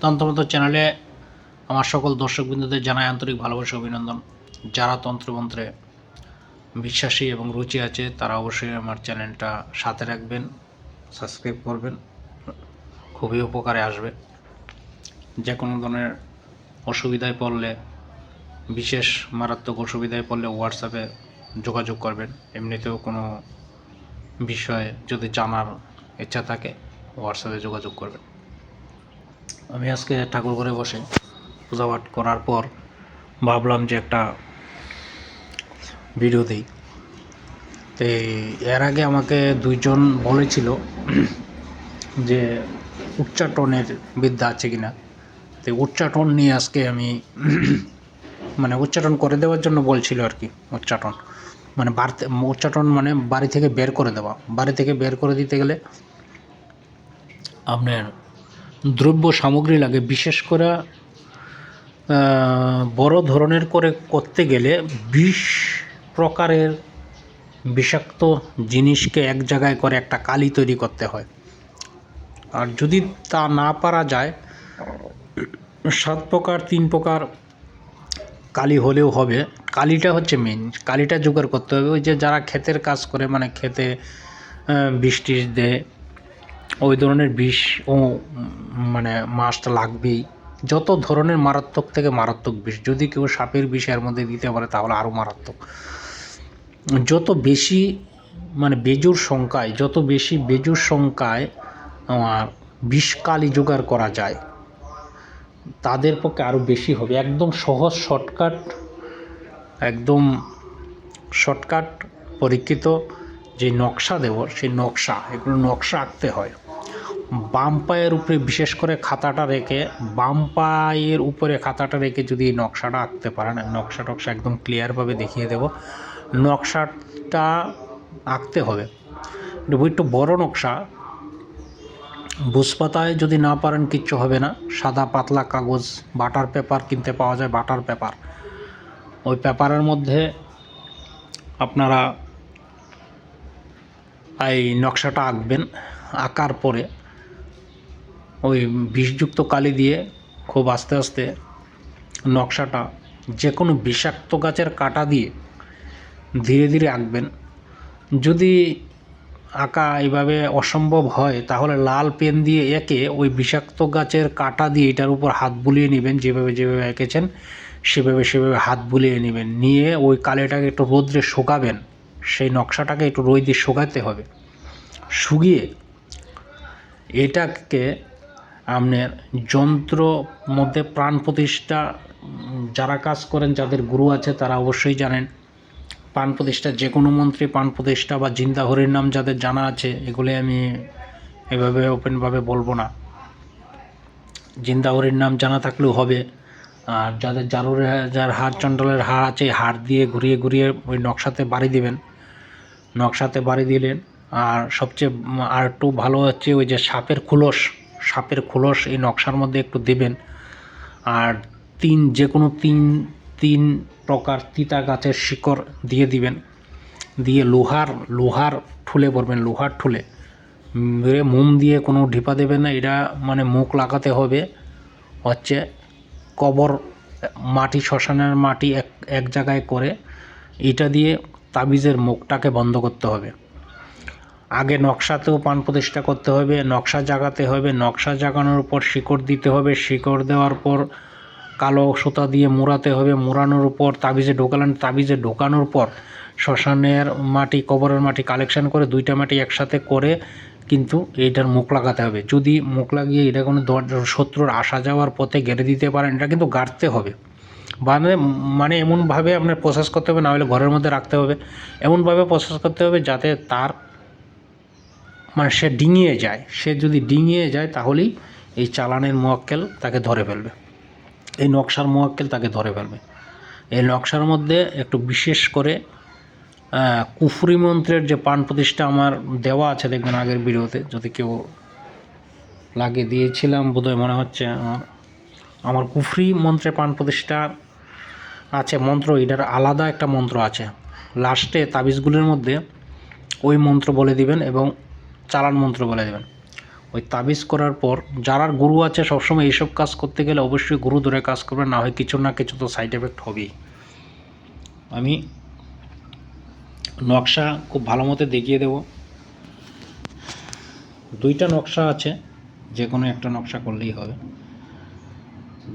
তন্ত্রমন্ত্র চ্যানেলে আমার সকল দর্শকবৃন্দদের জানাই আন্তরিক ভালোবাসা অভিনন্দন। যারা তন্ত্রমন্ত্রে বিশ্বাসী এবং রুচি আছে তারা অবশ্যই আমার চ্যানেলটা সাথে রাখবেন, সাবস্ক্রাইব করবেন, খুবই উপকারে আসবে। যে কোনো ধরনের অসুবিধায় পড়লে, বিশেষ মারাত্মক অসুবিধায় পড়লে হোয়াটসঅ্যাপে যোগাযোগ করবেন। এমনিতেও কোনো বিষয়ে যদি জানার ইচ্ছা থাকে হোয়াটসঅ্যাপে যোগাযোগ করবেন। আমি আজকে ঠাকুর ঘরে বসে পূজা পাঠ করার পর ভাবলাম যে একটা ভিডিও দিই। তো এর আগে আমাকে দুইজন বলেছিল যে উচ্চাটনের বিদ্যা আছে কিনা। তো উচ্চাটন নিয়ে আজকে আমি মানে উচ্চাটন করে দেওয়ার জন্য বলছিল আর কি। উচ্চাটন মানে বাড়ি থেকে বের করে দেওয়া। বাড়ি থেকে বের করে দিতে গেলে আপনার দ্রব্য সামগ্রী লাগে, বিশেষ করে বড় ধরনের করে করতে গেলে 20 প্রকারের বিষাক্ত জিনিসকে এক জায়গায় করে একটা কালি তৈরি করতে হয়। আর যদি তা না পারা যায় 7 প্রকার 3 প্রকার কালি হলেও হবে। কালিটা হচ্ছে মেন, কালিটা জোগাড় করতে হবে। ওই যে যারা ক্ষেতের কাজ করে, মানে ক্ষেতে বিষ টিষ দেয়, ওই ধরনের বিষ ও মানে মাছটা লাগবেই। যত ধরনের মারাত্মক থেকে মারাত্মক বিষ, যদি কেউ সাপের বিষ এর মধ্যে দিতে পারে তাহলে আরও মারাত্মক। যত বেশি মানে যত বেশি বেজুর সংখ্যায় আমার বিষ কালি জোগাড় করা যায় তাদের পক্ষে আরও বেশি হবে। একদম সহজ শর্টকাট পরীক্ষিত যে নকশা দেব, সেই এগুলো নকশা আঁকতে হয়। বাম পায়ের উপরে বিশেষ করে খাতাটা রেখে যদি এই নকশাটা আঁকতে পারেন, নকশা একদম ক্লিয়ারভাবে দেখিয়ে দেব। নকশাটা আঁকতে হবে একটু বড় নকশা। বুঝপাতায় যদি না পারেন কিচ্ছু হবে না। সাদা পাতলা কাগজ, বাটার পেপার কিনতে পাওয়া যায়, বাটার পেপার। ওই পেপারের মধ্যে আপনারা এই নকশাটা আঁকবেন। আঁকার পরে ওই বিষযুক্ত কালি দিয়ে খুব আস্তে আস্তে নকশাটা যে কোনো বিষাক্ত গাছের কাঁটা দিয়ে ধীরে ধীরে আঁকবেন। যদি আঁকা এইভাবে অসম্ভব হয় তাহলে লাল পেন দিয়ে এঁকে ওই বিষাক্ত গাছের কাঁটা দিয়ে এটার উপর হাত বুলিয়ে নেবেন। যেভাবে এঁকেছেন সেভাবে হাত বুলিয়ে নেবেন। নিয়ে ওই কালিটাকে একটু রোদ্রে শুকাবেন। সেই নকশাটাকে একটু রোদে শুকাতে হবে। শুকিয়ে এটাকে আপনার যন্ত্র মধ্যে প্রাণ প্রতিষ্ঠা, যারা কাজ করেন, যাদের গুরু আছে তারা অবশ্যই জানেন। প্রাণ প্রতিষ্ঠা, যে কোনো মন্ত্রে প্রাণ প্রতিষ্ঠা বা জিন্দা হরির নাম যাদের জানা আছে, এগুলি আমি এভাবে ওপেনভাবে বলবো না। জিন্দা হরির নাম জানা থাকলেও হবে। আর যাদের যার হাড় চণ্ডালের হাড় আছে, হাড় দিয়ে ঘুরিয়ে ওই নকশাতে বাড়ি দিবেন। নকশাতে বাড়ি দিলেন। আর সবচেয়ে আর একটু ভালো হচ্ছে ওই যে সাপের খোলস এই নকশার মধ্যে একটু দেবেন। আর যে কোনো তিন প্রকার তিতা গাছের শিকড় দিয়ে দিবেন। দিয়ে লোহার ঠুলে ভরবেন। লোহার ঠুলে মোম দিয়ে কোনো ঢিপা দেবেন না। এটা মানে মুখ লাগাতে হবে হচ্ছে কবর মাটি, শ্মশানের মাটি এক জায়গায় করে এটা দিয়ে তাবিজের মুখটাকে বন্ধ করতে হবে। আগে নকশাতেও প্রাণ প্রতিষ্ঠা করতে হবে, নকশা জাগাতে হবে। নকশা জাগানোর পর শিকড় দিতে হবে। শিকড় দেওয়ার পর কালো সুতা দিয়ে মোড়াতে হবে। মোড়ানোর উপর তাবিজে ঢোকালেন। তাবিজে ঢোকানোর পর শ্মশানের মাটি, কবরের মাটি কালেকশন করে 2টা মাটি একসাথে করে কিন্তু এইটার মুখ লাগাতে হবে। যদি মুখ লাগিয়ে এটা কোনো শত্রুর আসা যাওয়ার পথে গেড়ে দিতে পারেন, এটা কিন্তু গাড়তে হবে। মানে এমনভাবে আপনার প্রসেস করতে হবে, না হলে ঘরের মধ্যে রাখতে হবে। এমনভাবে প্রসেস করতে হবে যাতে তার মানে সে ডিঙিয়ে যায়। সে যদি ডিঙিয়ে যায় তাহলেই এই চালানের মোয়াক্কেল তাকে ধরে ফেলবে, এই নকশার মোয়াক্কেল তাকে ধরে ফেলবে। এই নকশার মধ্যে একটু বিশেষ করে কুফরি মন্ত্রের যে প্রাণ প্রতিষ্ঠা আমার দেওয়া আছে, দেখবেন আগের ভিডিওতে, যদি কেউ লাগিয়ে দিয়েছিলাম বোধহয়, মনে হচ্ছে আমার কুফরি মন্ত্রে প্রাণ প্রতিষ্ঠা আছে মন্ত্র। এটার আলাদা একটা মন্ত্র আছে। লাস্টে তাবিজগুলির মধ্যে ওই মন্ত্র বলে দিবেন এবং চালান মন্ত্র বলে দেবেন। ওই তাবিজ করার পর যারা গুরু আছে সবসময় এইসব কাজ করতে গেলে অবশ্যই গুরু ধরে কাজ করবে, না হয় কিছু না কিছু তো সাইড এফেক্ট হবেই। আমি নকশা খুব ভালো মতো দেখিয়ে দেব। 2টা নকশা আছে, যে কোনো একটা নকশা করলেই হবে।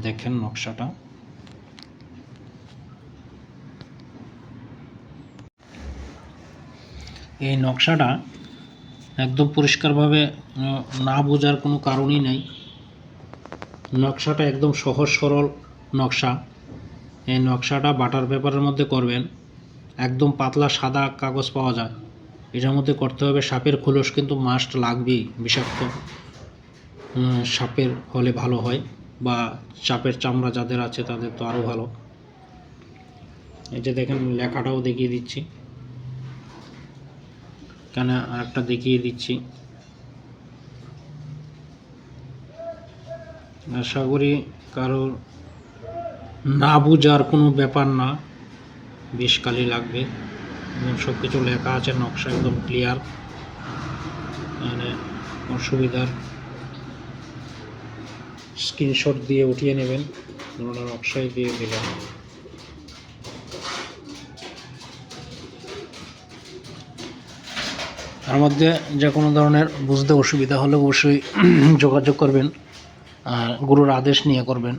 দেখেন নকশাটা, এই নকশাটা একদম পরিষ্কারভাবে না বোঝার কোনো কারণই নেই। নকশাটা একদম সহজ সরল নকশা। এই নকশাটা বাটার পেপারের মধ্যে করবেন, একদম পাতলা সাদা কাগজ পাওয়া যায়, এটার মধ্যে করতে হবে। সাপের খোলস কিন্তু মাস্ট লাগবেই, বিষাক্ত সাপের হলে ভালো হয়, বা সাপের চামড়া যাদের আছে তাদের তো আরও ভালো। এই যে দেখেন লেখাটাও দেখিয়ে দিচ্ছি, কেন আরেকটা দেখিয়ে দিচ্ছি। আশা করি কারোর না বুঝার কোনো ব্যাপার না, বেশ কালি লাগবে। সব কিছু লেখা আছে, নকশা একদম ক্লিয়ার, মানে অসুবিধার স্ক্রিনশট দিয়ে উঠিয়ে নেবেন, নকশাই দিয়ে দিলাম। তার মধ্যে যে কোনো ধরনের বুঝতে অসুবিধা হলে অবশ্যই যোগাযোগ করবেন, আর গুরুর আদেশ নিয়ে করবেন।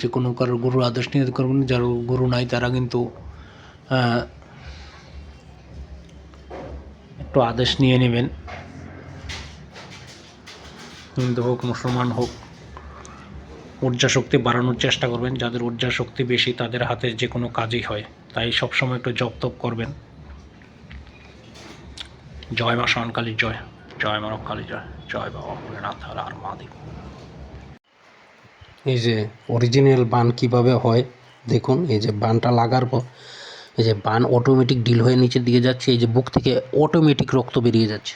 যে কোনো কারোর গুরুর আদেশ নিয়ে করবেন, যার গুরু নাই তারা কিন্তু একটু আদেশ নিয়ে নেবেন। হিন্দু হোক মুসলমান হোক, ঊর্জা শক্তি বাড়ানোর চেষ্টা করবেন। যাদের ঊর্জা শক্তি বেশি তাদের হাতে যে কোনো কাজই হয়, তাই সবসময় একটু জপ তপ করবেন। জয় মা শানকালী জয়, জয় মা রক্ষালী জয়, জয় বাবা ভোলেনাথ আর মহাদেব। এই যে অরিজিনাল বান কিভাবে হয় দেখুন। এই যে বানটা লাগার পর এই যে বান অটোমেটিক ডিল হয়ে নিচের দিকে যাচ্ছে, এই যে বুক থেকে অটোমেটিক রক্ত বেরিয়ে যাচ্ছে।